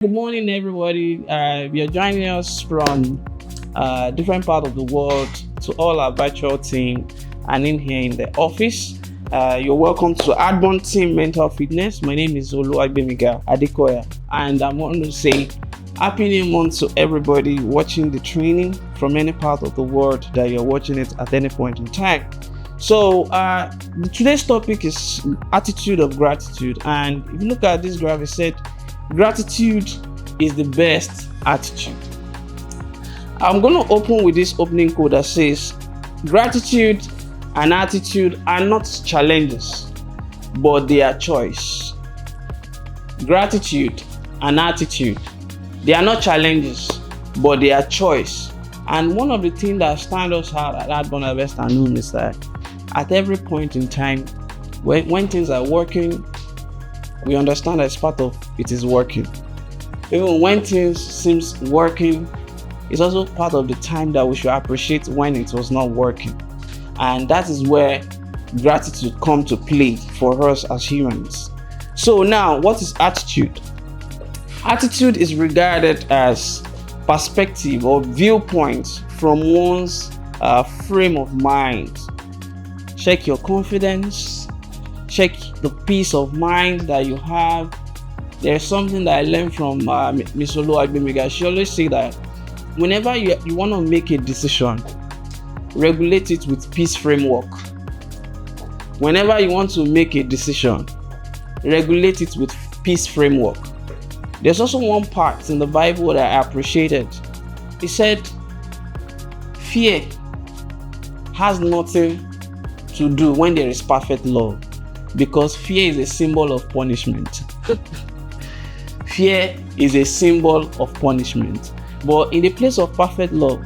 Good morning, everybody. You're joining us from different part of the world to all our virtual team and in here in the office. You're welcome to Adbon Team Mental Fitness. My name is Oluwagbemiga Adekoya, and I want to say happy new month to everybody watching the training from any part of the world that you're watching it at any point in time. So today's topic is attitude of gratitude, and if you look at this graph, it said gratitude is the best attitude. I'm going to open with this opening quote that says, gratitude and attitude are not challenges, but they are choice. Gratitude and attitude, they are not challenges, but they are choice. And one of the things that stand us out at Adbon Harvest and Noon is that at every point in time, when things are working, we understand that it's part of it is working. Even when things seems working, it's also part of the time that we should appreciate when it was not working. And that is where gratitude come to play for us as humans. So now, what is attitude? Attitude is regarded as perspective or viewpoint from one's frame of mind. Check your confidence, check the peace of mind that you have. There's something that I learned from Miss Oluwagbemiga. She always say that whenever you want to make a decision, regulate it with peace framework. Whenever you want to make a decision, regulate it with peace framework. There's also one part in the Bible that I appreciated. It said, fear has nothing to do when there is perfect love, because fear is a symbol of punishment. Fear is a symbol of punishment. But in the place of perfect love,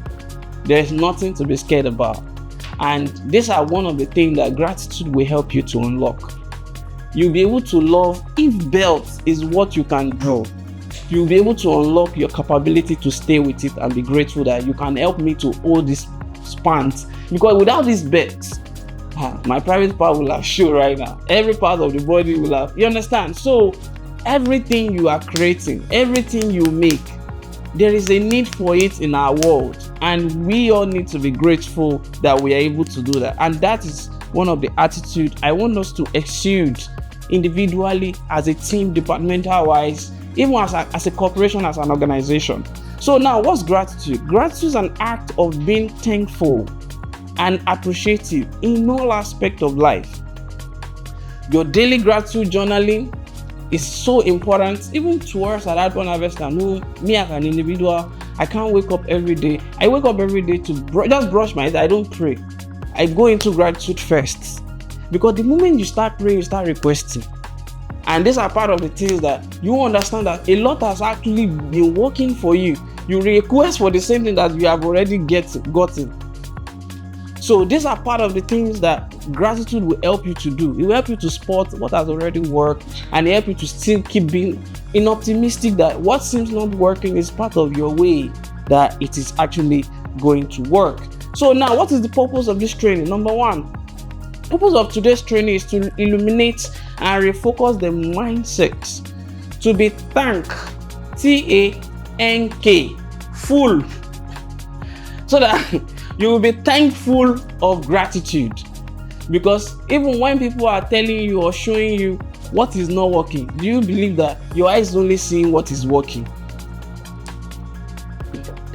there is nothing to be scared about. And these are one of the things that gratitude will help you to unlock. You'll be able to love if belt is what you can do. You'll be able to unlock your capability to stay with it and be grateful that you can help me to hold this pants. Because without this belt, my private part will have show right now. Every part of the body will have. You understand? So everything you are creating, everything you make, there is a need for it in our world, and we all need to be grateful that we are able to do that. And that is one of the attitude I want us to exude individually, as a team, departmental wise, even as a corporation, as an organization. So now, what's gratitude? Gratitude is an act of being thankful and appreciative in all aspects of life. Your daily gratitude journaling is so important, even to us at Adbon Harvest and Noon. Me as an individual, I can't wake up every day. I wake up every day to just brush my teeth. I don't pray. I go into gratitude first, because the moment you start praying, you start requesting. And these are part of the things that you understand that a lot has actually been working for you. You request for the same thing that you have already gotten. So these are part of the things that gratitude will help you to do. It will help you to spot what has already worked, and it help you to still keep being optimistic that what seems not working is part of your way that it is actually going to work. So now, what is the purpose of this training? Number one, the purpose of today's training is to illuminate and refocus the mindset to be T-A-N-K, full, so that you will be thankful of gratitude. Because even when people are telling you or showing you what is not working, do you believe that your eyes is only seeing what is working?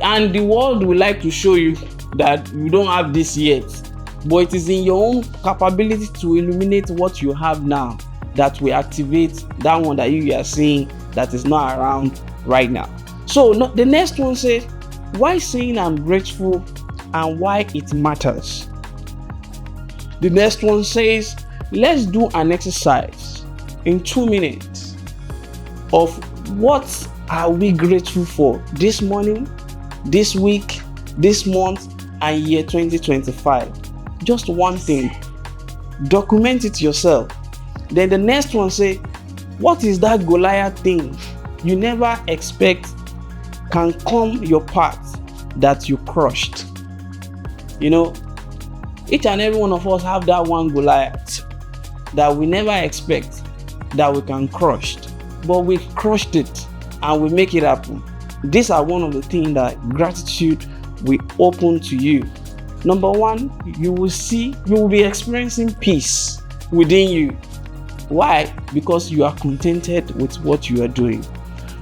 And the world will like to show you that you don't have this yet, but it is in your own capability to illuminate what you have now that will activate that one that you are seeing that is not around right now. So the next one says, why saying I'm grateful and why it matters. The next one says, let's do an exercise in 2 minutes of what are we grateful for this morning, this week, this month, and year 2025. Just one thing. Document it yourself. Then the next one says, what is that Goliath thing you never expect can come your path that you crushed? You know, each and every one of us have that one Goliath that we never expect that we can crush, but we crushed it. and we make it happen. These are one of the things that gratitude will open to you. Number one, you will be experiencing peace within you. Why? Because you are contented with what you are doing.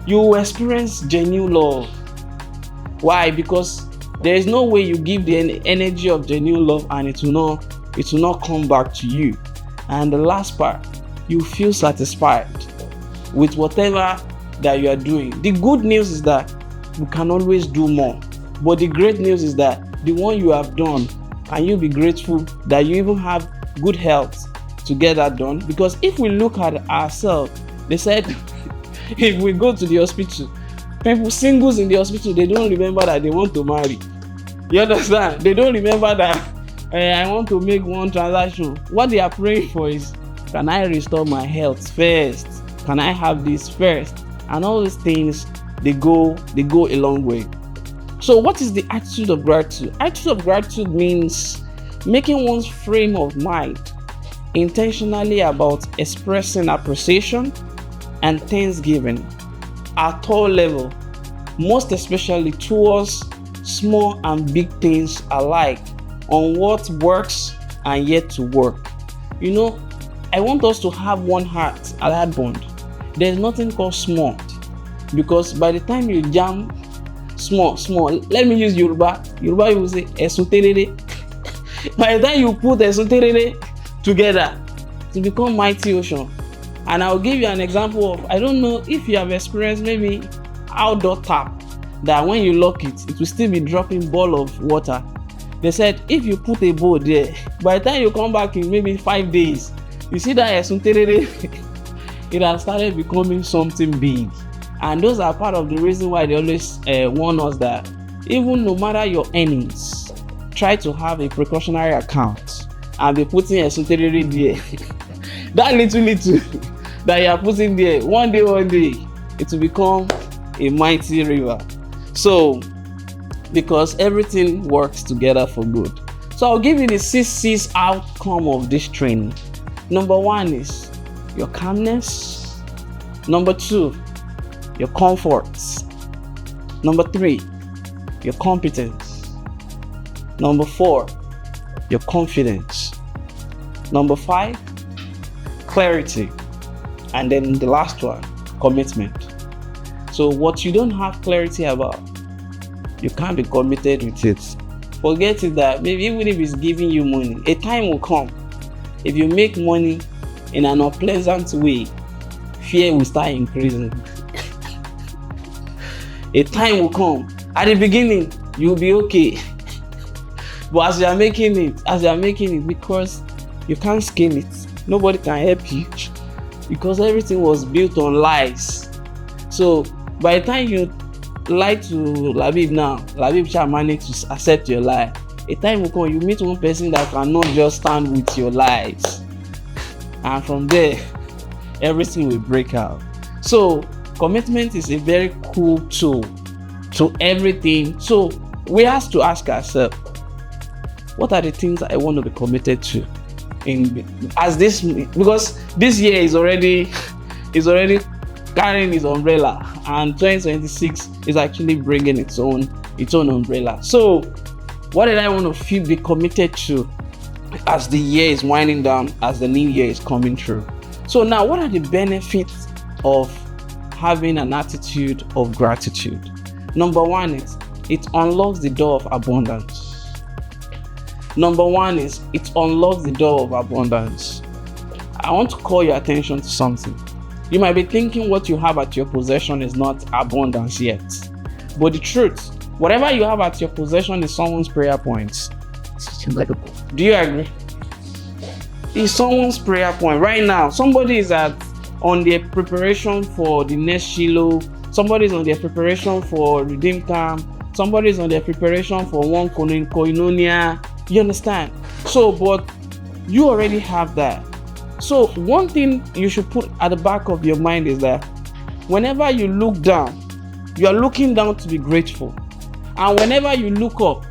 You will experience genuine love. Why? Because there is no way you give the energy of genuine love and it will not come back to you. And the last part, you feel satisfied with whatever that you are doing. The good news is that you can always do more. But the great news is that the one you have done, and you'll be grateful that you even have good health to get that done. Because if we look at ourselves, they said if we go to the hospital, people, singles in the hospital, they don't remember that they want to marry. You understand? They don't remember that I want to make one transaction. What they are praying for is, can I restore my health first? Can I have this first? And all these things, they go a long way. So what is the attitude of gratitude? Attitude of gratitude means making one's frame of mind intentionally about expressing appreciation and thanksgiving at all level, most especially towards small and big things alike, on what works and yet to work. You know, I want us to have one heart, a heart bond. There's nothing called small, because by the time you jam small, let me use Yoruba you will say esoterere. By the time you put esoterere together to become mighty ocean. And I'll give you an example of, I don't know if you have experienced maybe outdoor tap, that when you lock it will still be dropping ball of water. They said if you put a bowl there, by the time you come back in maybe 5 days, you see that esoterere it has started becoming something big. And those are part of the reason why they always warn us that even no matter your earnings, try to have a precautionary account and be putting esoterere there. That little that you are putting there, one day it will become a mighty river. So because everything works together for good. So I'll give you the 6 C's outcome of this training. Number 1 is your calmness. Number 2, your comforts. Number 3, your competence. Number 4, your confidence. Number 5, clarity. And then the last one, commitment. So what you don't have clarity about, you can't be committed with it. Forget it that maybe even if it's giving you money, a time will come. If you make money in an unpleasant way, fear will start increasing. A time will come. At the beginning, you'll be okay. But as you are making it, because you can't scale it, nobody can help you, because everything was built on lies. So by the time you lie to Labib now, Labib shall manage to accept your lie. A time will come, you meet one person that cannot just stand with your lies. And from there, everything will break out. So commitment is a very cool tool to everything. So we have to ask ourselves, what are the things I want to be committed to because this year is already carrying its umbrella, and 2026 is actually bringing its own umbrella. So what did I want to be committed to as the year is winding down, as the new year is coming through? So now, what are the benefits of having an attitude of gratitude? Number 1 is it unlocks the door of abundance. Number 1 is it unlocks the door of abundance. I want to call your attention to something. You might be thinking what you have at your possession is not abundance yet. But the truth, whatever you have at your possession is someone's prayer points. Do you agree? It's someone's prayer point. Right now, somebody is on their preparation for the next Shiloh. Somebody is on their preparation for Redeem Camp. Somebody is on their preparation for one Koinonia. You understand? So, but you already have that. So one thing you should put at the back of your mind is that whenever you look down, you are looking down to be grateful. And whenever you look up,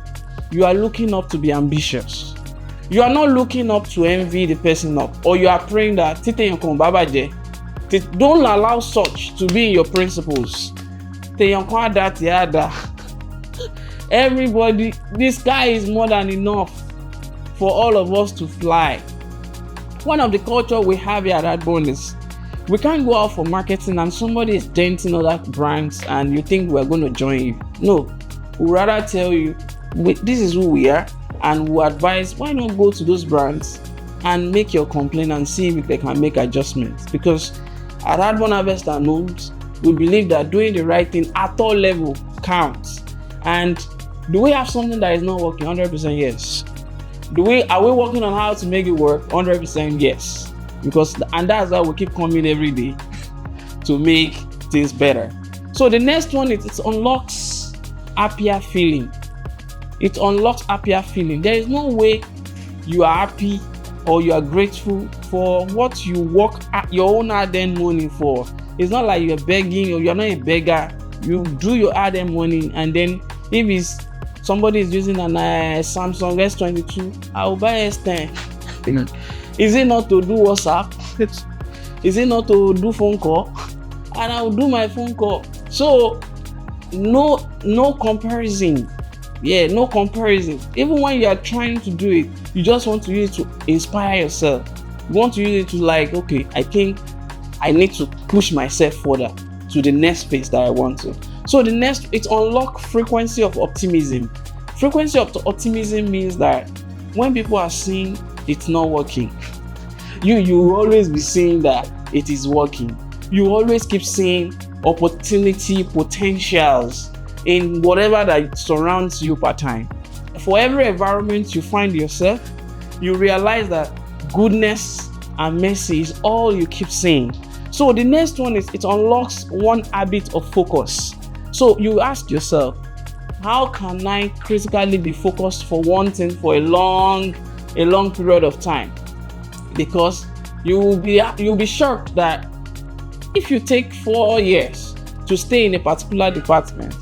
you are looking up to be ambitious. You are not looking up to envy the person up, or you are praying that Don't allow such to be in your principles. Everybody, the sky is more than enough for all of us to fly. One of the culture we have here at Adbone is we can't go out for marketing and somebody is denting other brands and you think we're going to join you. No, we'd rather tell you this is who we are, and we advise why not go to those brands and make your complaint and see if they can make adjustments. Because at Adbone Harvest and Homes, we believe that doing the right thing at all level counts. And do we have something that is not working? 100% yes. Are we working on how to make it work? 100% yes. And that's why we keep coming every day to make things better. So the next one is it unlocks happier feeling. It unlocks happier feeling. There is no way you are happy or you are grateful for what you work at your own hard-earned money for. It's not like you're begging or you're not a beggar. You do your hard-earned money, and then if somebody is using an Samsung S22, I will buy S10. Is it not to do WhatsApp? Is it not to do phone call? And I will do my phone call. So no comparison. Yeah, no comparison. Even when you are trying to do it, you just want to use it to inspire yourself. You want to use it to okay, I think I need to push myself further to the next phase that I want to. So the next, it unlocks frequency of optimism. Frequency of optimism means that when people are seeing it's not working, you will always be seeing that it is working. You always keep seeing opportunity, potentials in whatever that surrounds you part time. For every environment you find yourself, you realize that goodness and mercy is all you keep seeing. So the next one is it unlocks one habit of focus. So you ask yourself, how can I critically be focused for one thing for a long period of time? Because you'll be shocked that if you take 4 years to stay in a particular department,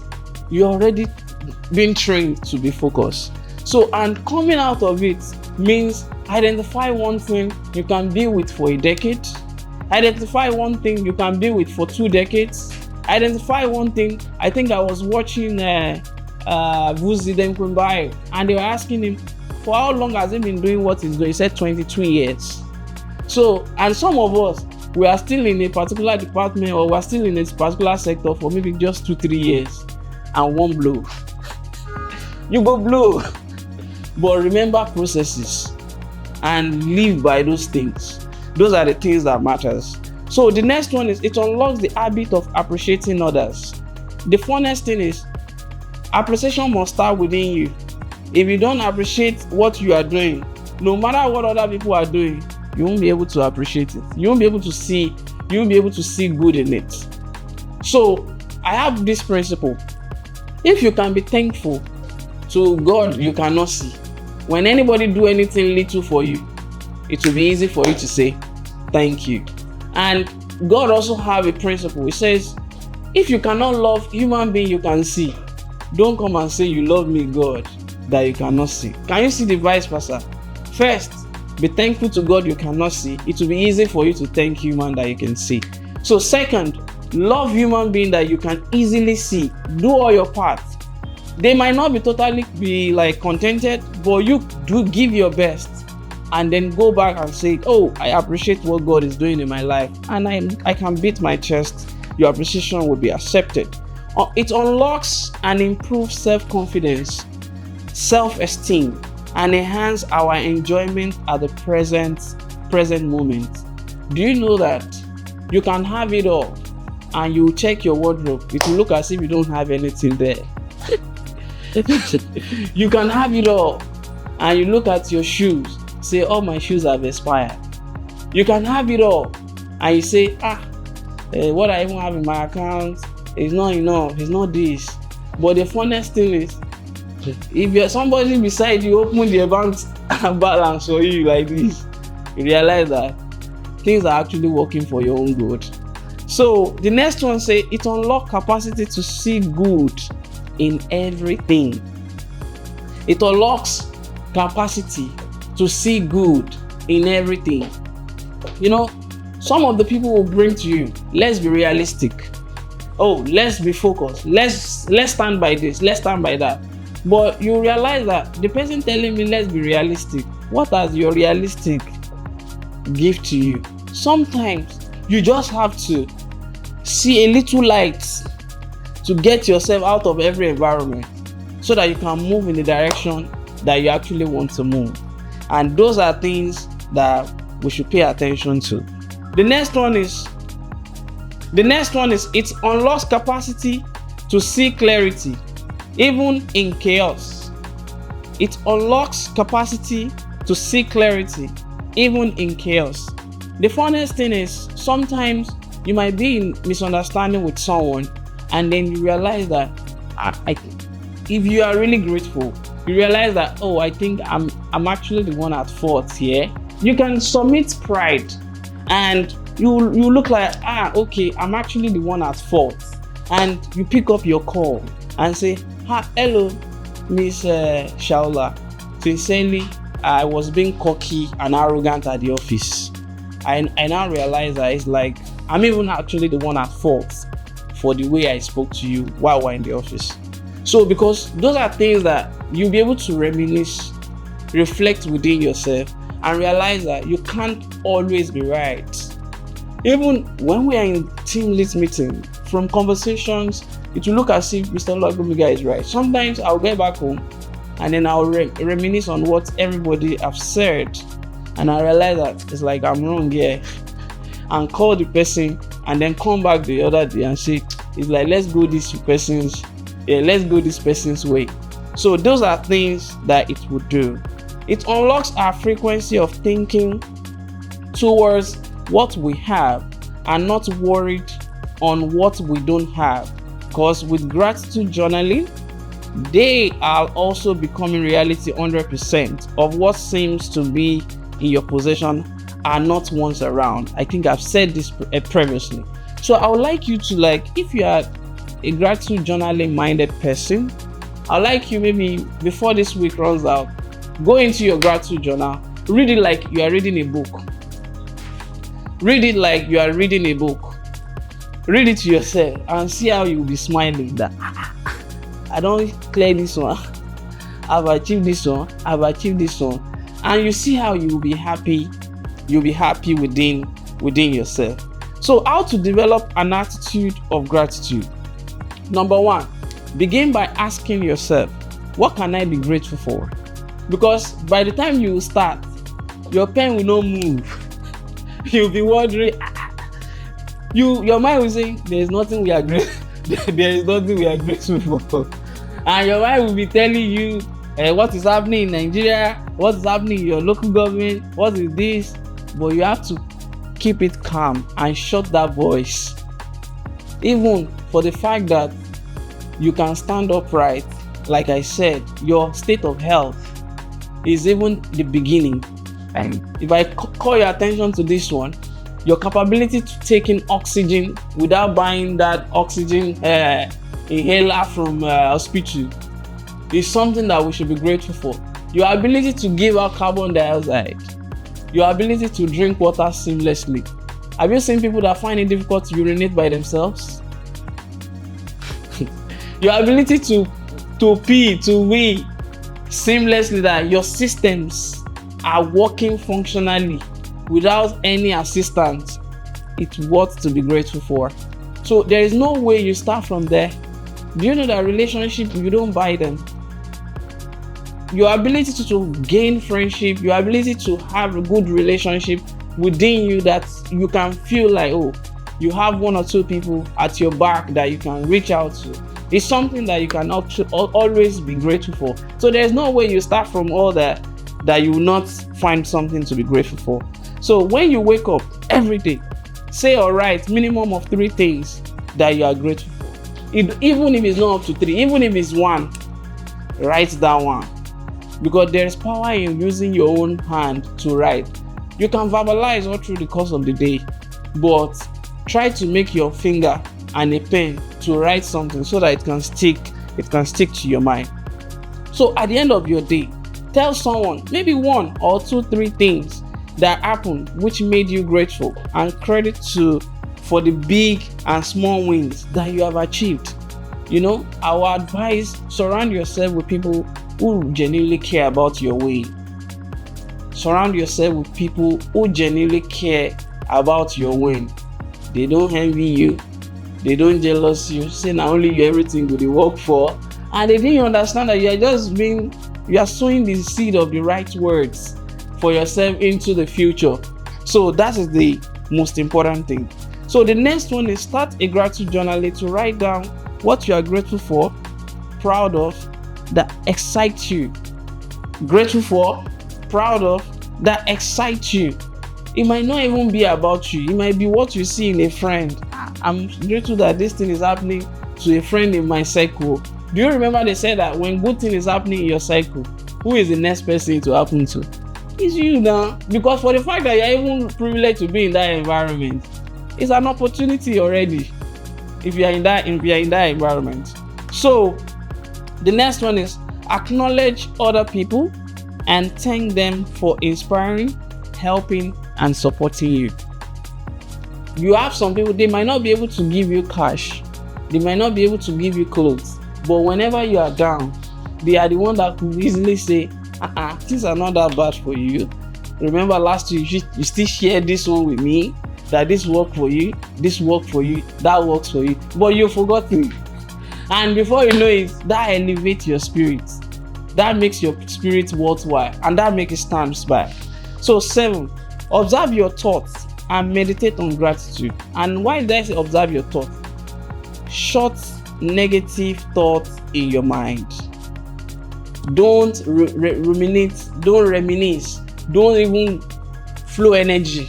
you're already been trained to be focused. So, and coming out of it means identify one thing you can be with for a decade. Identify one thing you can be with for 2 decades. Identify one thing. I think I was watching Vuzi Demkumbai, and they were asking him, for how long has he been doing what he's doing? He said 22 years. So, and some of us, we are still in a particular department or we're still in a particular sector for maybe just 2-3 years and one blow. You go blow. But remember processes and live by those things. Those are the things that matters. So the next one is it unlocks the habit of appreciating others. The funnest thing is appreciation must start within you. If you don't appreciate what you are doing, no matter what other people are doing, you won't be able to appreciate it. You won't be able to see good in it. So I have this principle. If you can be thankful to God you cannot see, when anybody do anything little for you, it will be easy for you to say thank you. And God also have a principle. He says, if you cannot love human being you can see, don't come and say you love me, God, that you cannot see. Can you see the vice versa? First, be thankful to God you cannot see. It will be easy for you to thank human that you can see. So second, love human being that you can easily see. Do all your part. They might not be totally contented, but you do give your best. And then go back and say, oh, I appreciate what God is doing in my life. And I can beat my chest. Your appreciation will be accepted. It unlocks and improves self-confidence, self-esteem, and enhance our enjoyment at the present moment. Do you know that you can have it all and you check your wardrobe, it will look as if you don't have anything there. You can have it all and you look at your shoes, say, all my shoes have expired. You can have it all and you say, what I even have in my account is not enough, it's not this. But the funnest thing is, if you're somebody beside you open the bank balance for you like this, you realize that things are actually working for your own good. So the next one say it unlocks capacity to see good in everything. It unlocks capacity to see good in everything. Some of the people will bring to you, let's be realistic. Oh, let's be focused. Let's stand by this. Let's stand by that. But you realize that the person telling me let's be realistic, what has your realistic give to you? Sometimes you just have to see a little light to get yourself out of every environment so that you can move in the direction that you actually want to move. And those are things that we should pay attention to. The next one is it unlocks capacity to see clarity even in chaos. It unlocks capacity to see clarity even in chaos. The funniest thing is sometimes you might be in misunderstanding with someone and then you realize that if you are really grateful, you realize that, oh, I think I'm actually the one at fault here. You can submit pride and you look like, okay, I'm actually the one at fault. And you pick up your call and say, hello, Miss Shaula. Sincerely, I was being cocky and arrogant at the office. I now realize that it's like, I'm even actually the one at fault for the way I spoke to you while we're in the office. So because those are things that you'll be able to reminisce, reflect within yourself, and realize that you can't always be right. Even when we are in team lead meeting, from conversations, it will look as if Mr. Olagumiga is right. Sometimes I'll get back home and then I'll reminisce on what everybody have said, and I realize that it's like I'm wrong here, and call the person and then come back the other day and say, it's like, let's go this person's way. So those are things that it would do. It unlocks our frequency of thinking towards what we have and not worried on what we don't have. Because with gratitude journaling, they are also becoming reality 100% of what seems to be in your possession are not ones around. I think I've said this previously. So I would like you to, if you are a gratitude journaling minded person, I'd like you, maybe before this week runs out, go into your gratitude journal, read it like you are reading a book. Read it like you are reading a book. Read it to yourself and see how you will be smiling that I don't clear this one, I've achieved this one, I've achieved this one. And you see how you will be happy. You'll be happy within yourself. So how to develop an attitude of gratitude? Number one, begin by asking yourself, what can I be grateful for? Because by the time you start, your pen will not move. You'll be wondering, your mind will say, there is nothing we are grateful for. And your mind will be telling you what is happening in Nigeria, what is happening in your local government, what is this. But you have to keep it calm and shut that voice. Even for the fact that you can stand upright, like I said, your state of health is even the beginning. And if I call your attention to this one, your capability to take in oxygen without buying that oxygen inhaler from hospital is something that we should be grateful for. Your ability to give out carbon dioxide, your ability to drink water seamlessly. Have you seen people that find it difficult to urinate by themselves? Your ability to pee, to wee seamlessly, that your systems are working functionally without any assistance, it's worth to be grateful for. So there is no way you start from there. Do you know that relationship, you don't buy them? Your ability to gain friendship, your ability to have a good relationship within you, that you can feel like, oh, you have one or two people at your back that you can reach out to, is something that you can always be grateful for. So there's no way you start from all that you will not find something to be grateful for. So when you wake up every day, say or write minimum of 3 things that you are grateful for. Even if it's not up to 3, even if it's 1, write that one. Because there's power in using your own hand to write. You can verbalize all through the course of the day, but try to make your finger and a pen to write something so that it can stick to your mind. So at the end of your day, tell someone maybe 1 or 2, 3 things that happened which made you grateful, and credit to for the big and small wins that you have achieved. Our advice: surround yourself with people who genuinely care about your win. Surround yourself with people who genuinely care about your win. They don't envy you, they don't jealous you, say na only you everything go dey work for, and they didn't understand that you are sowing the seed of the right words for yourself into the future. So that is the most important thing. So the next one is start a gratitude journal to write down what you are grateful for, proud of, that excites you. Grateful for, proud of, that excites you. It might not even be about you. It might be what you see in a friend. I'm grateful that this thing is happening to a friend in my circle. Do you remember they said that when good thing is happening in your cycle, who is the next person to happen to? It's you now. Because for the fact that you're even privileged to be in that environment, it's an opportunity already if you're in that environment. So the next one is acknowledge other people and thank them for inspiring, helping, and supporting you. You have some people, they might not be able to give you cash, they might not be able to give you clothes, but whenever you are down, they are the one that could easily say, things are not that bad for you. Remember last week you still shared this one with me, that this worked for you, this worked for you, that works for you, but you forgot it. And before you know it, that elevates your spirit, that makes your spirit worthwhile, and that makes it stand by. So 7, observe your thoughts and meditate on gratitude. And why did I say observe your thoughts? Shut negative thoughts in your mind. Don't ruminate, don't reminisce, don't even flow energy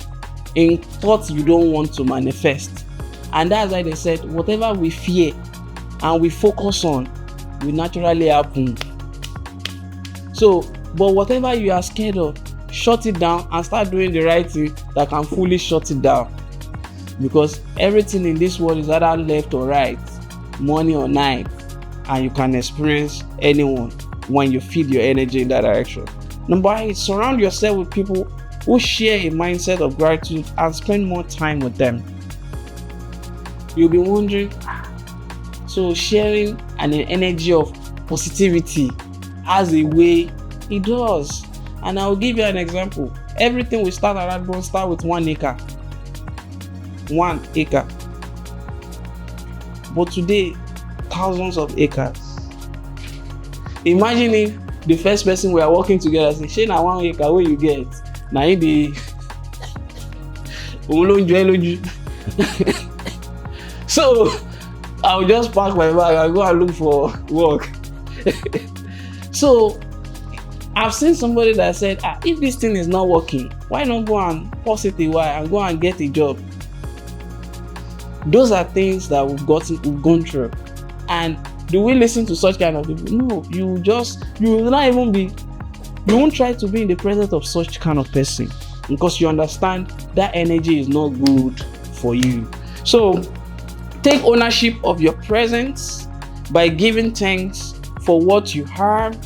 in thoughts you don't want to manifest. And that's why they said whatever we fear and we focus on will naturally happen. So, but whatever you are scared of, shut it down and start doing the right thing that can fully shut it down. Because everything in this world is either left or right, morning or night, and you can experience anyone when you feed your energy in that direction. Number 8, surround yourself with people who share a mindset of gratitude and spend more time with them. You'll be wondering, so sharing an energy of positivity has a way it does. And I'll give you an example. Everything we start at Radborn start with 1 acre. 1 acre. But today, thousands of acres. Imagine if the first person we are working together say, "Shey na 1 acre where you get?" Na it be So I'll just pack my bag and go and look for work. So I've seen somebody that said, if this thing is not working, why not go and pause it a while and go and get a job? Those are things that we've gone through. And do we listen to such kind of people? No, you won't try to be in the presence of such kind of person, because you understand that energy is not good for you. So take ownership of your presence by giving thanks for what you have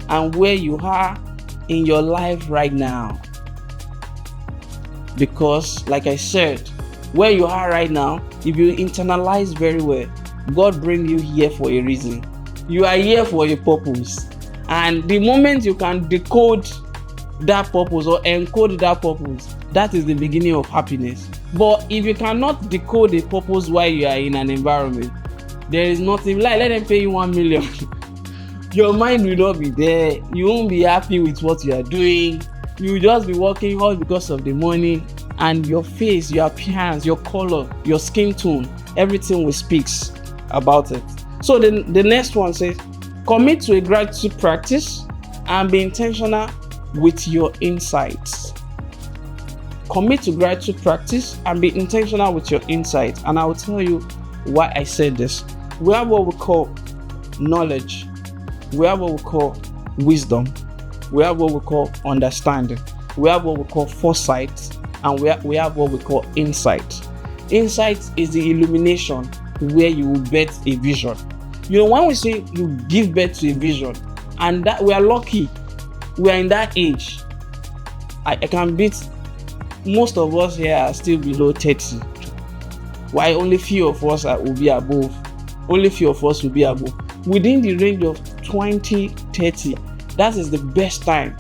and where you are in your life right now. Because like I said, where you are right now, if you internalize very well, God bring you here for a reason. You are here for a purpose. And the moment you can decode that purpose or encode that purpose, that is the beginning of happiness. But if you cannot decode a purpose while you are in an environment, there is nothing. Like, let them pay you 1 million. Your mind will not be there. You won't be happy with what you are doing. You will just be working all because of the money, and your face, your appearance, your color, your skin tone, everything will speak about it. So the next one says, commit to a gratitude practice and be intentional with your insights. Commit to gratitude practice and be intentional with your insights. And I will tell you why I said this. We have what we call knowledge. We have what we call wisdom. We have what we call understanding. We have what we call foresight. And we have what we call insight. Insight is the illumination where you will birth a vision. You know, when we say you give birth to a vision, and that we are lucky, we are in that age. I can beat most of us here are still below 30. Why only few of us will be above. Only few of us will be above. Within the range of 20, 30, that is the best time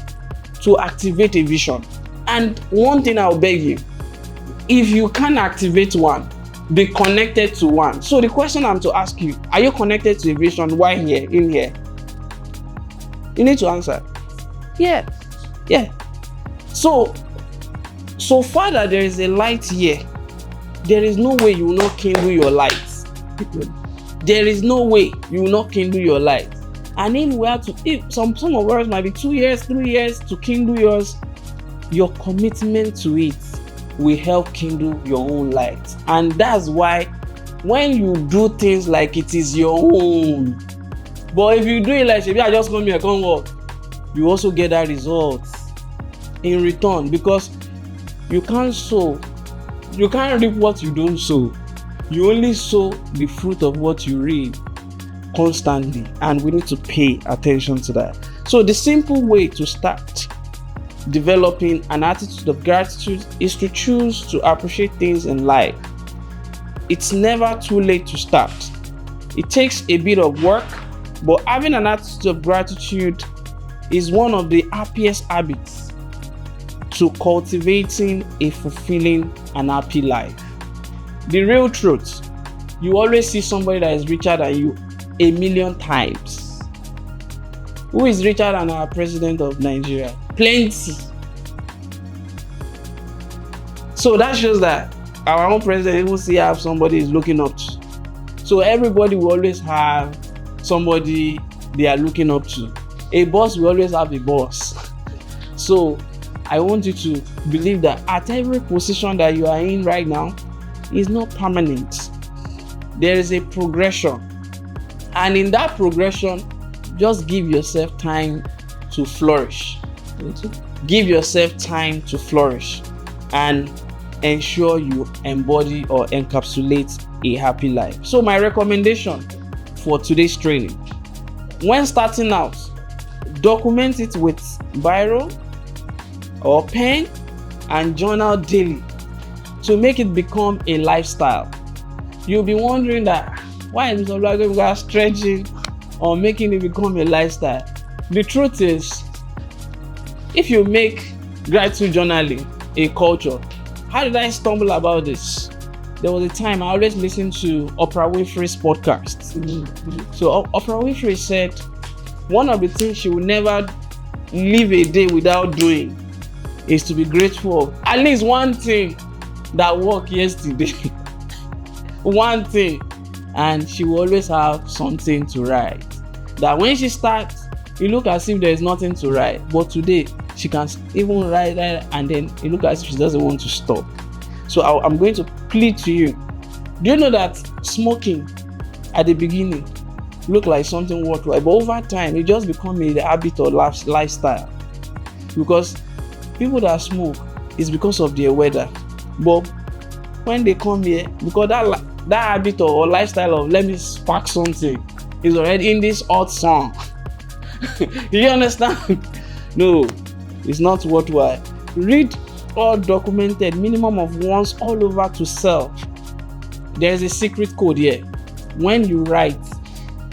to activate a vision. And one thing I'll beg you, if you can activate one, be connected to one. So the question I'm to ask you, are you connected to a vision? Why here, in here? You need to answer. Yeah. So far that there is a light here, there is no way you will not kindle your light. There is no way you will not kindle your light. And if some of us might be 2 years, 3 years to kindle yours, your commitment to it will help kindle your own light. And that's why when you do things like it is your own, but if you do it like, maybe I just come here, come work, you also get that result in return, because you can't reap what you don't sow. You only sow the fruit of what you reap constantly, and we need to pay attention to that. So the simple way to start developing an attitude of gratitude is to choose to appreciate things in life. It's never too late to start. It takes a bit of work, but having an attitude of gratitude is one of the happiest habits to cultivating a fulfilling and happy life. The real truth, you always see somebody that is richer than you 1,000,000 times. Who is richer than our president of Nigeria? Plenty. So that shows that our own president even still have somebody is looking up to. So everybody will always have somebody they are looking up to. A boss will always have a boss. So I want you to believe that at every position that you are in right now is not permanent. There is a progression. And in that progression, just give yourself time to flourish. Give yourself time to flourish and ensure you embody or encapsulate a happy life. So my recommendation for today's training, when starting out, document it with biro or pen and journal daily to make it become a lifestyle. You'll be wondering that why is Mr. Blago stretching or making it become a lifestyle? The truth is, if you make gratitude journaling a culture, how did I stumble about this? There was a time I always listened to Oprah Winfrey's podcast. So Oprah Winfrey said one of the things she would never live a day without doing is to be grateful of at least one thing that worked yesterday. One thing. And she will always have something to write. That when she starts, it looks as if there is nothing to write. But today, she can even write that, and then it looks as if she doesn't want to stop. So I'm going to plead to you. Do you know that smoking at the beginning looked like something worthwhile, but over time, it just becomes a habit or lifestyle? Because people that smoke is because of their weather. But when they come here, because that habit or lifestyle of let me spark something is already in this hot song. You understand? No, it's not worthwhile. Read all documented minimum of once all over to self. There is a secret code here. When you write,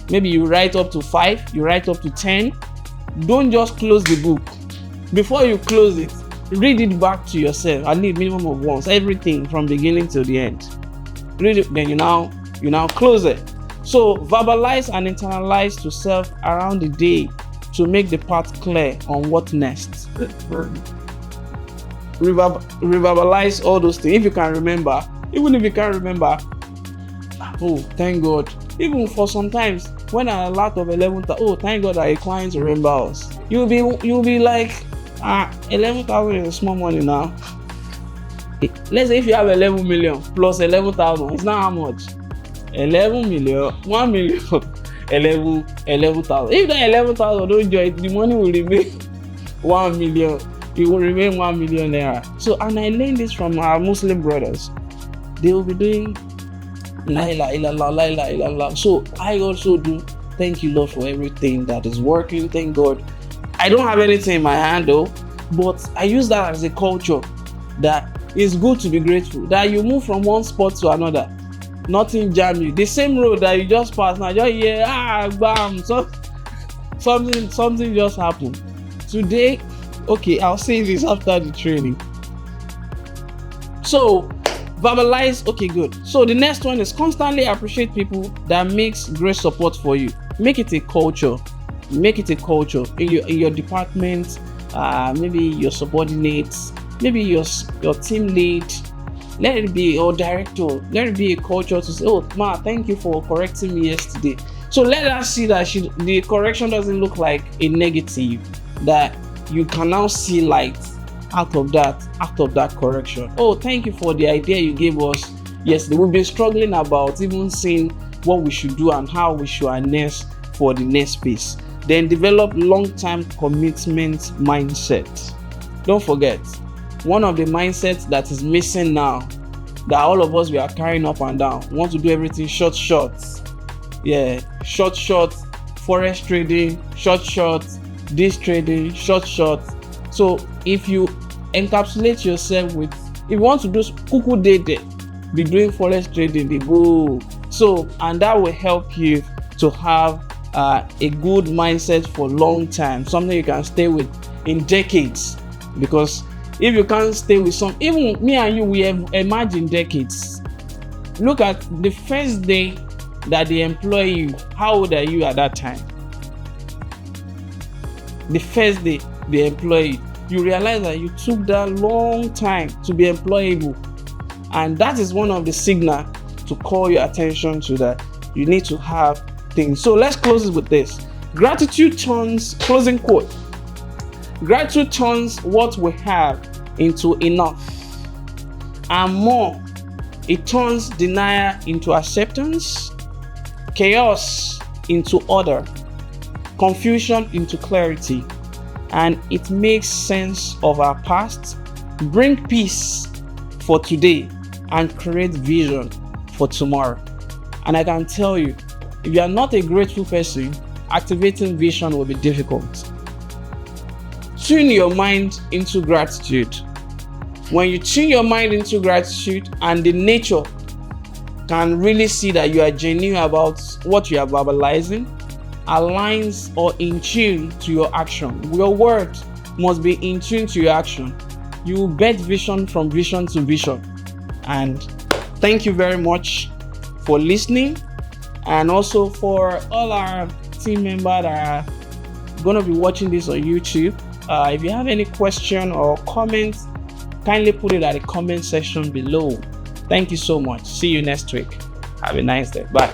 maybe you write up to 5, you write up to 10, don't just close the book. Before you close it, read it back to yourself. I need minimum of once, everything from beginning to the end. Read it, then you now close it. So verbalize and internalize to self around the day to make the path clear on what next. Reverbalize all those things if you can remember. Even if you can't remember, oh thank God. Even for sometimes when I alert of 11,000, oh thank God that a client remember us. You'll be like 11,000 is small money now. Let's say if you have 11 million plus 11,000, it's not how much? 11 million, 1 million, 11,000. If that 11,000 don't join it, the money will remain 1 million. It will remain 1 million naira. So, and I learned this from our Muslim brothers. They will be doing la ilaha illallah, la ilaha illallah. So I also do thank you, Lord, for everything that is working. Thank God. I don't have anything in my hand though, but I use that as a culture that it's good to be grateful that you move from one spot to another. Nothing jam you. The same road that you just passed now, just hear bam, so something just happened. Today, okay, I'll say this after the training. So verbalize. Okay, good. So the next one is constantly appreciate people that makes great support for you. Make it a culture. Make it a culture in your department, maybe your subordinates, maybe your team lead. Let it be, or director, let it be a culture to say, oh ma, thank you for correcting me yesterday. So let us see that the correction doesn't look like a negative, that you can now see light out of that correction. Oh, thank you for the idea you gave us yesterday. We've been struggling about even seeing what we should do and how we should harness for the next phase. Then develop long-term commitment mindset. Don't forget, one of the mindsets that is missing now, that all of us we are carrying up and down, want to do everything short. Yeah, short, forex trading, short, this trading, short. So if you encapsulate yourself with, if you want to do kuku day, be doing forex trading, they go. So, and that will help you to have a good mindset for long time, something you can stay with in decades. Because if you can't stay with some, even me and you, we have imagined decades. Look at the first day that they employ you. How old are you at that time? The first day they employ you realize that you took that long time to be employable, and that is one of the signals to call your attention to that. You need to have things. So let's close it with this. Gratitude turns, closing quote, gratitude turns what we have into enough and more. It turns denial into acceptance, chaos into order, confusion into clarity, and it makes sense of our past, bring peace for today, and create vision for tomorrow. And I can tell you, if you are not a grateful person, activating vision will be difficult. Tune your mind into gratitude. When you tune your mind into gratitude, and the nature can really see that you are genuine about what you are verbalizing, aligns or in tune to your action. Your word must be in tune to your action. You will bet vision from vision to vision. And thank you very much for listening, and also for all our team members that are going to be watching this on YouTube. If you have any question or comments, kindly put it at the comment section below. Thank you so much. See you next week. Have a nice day. Bye.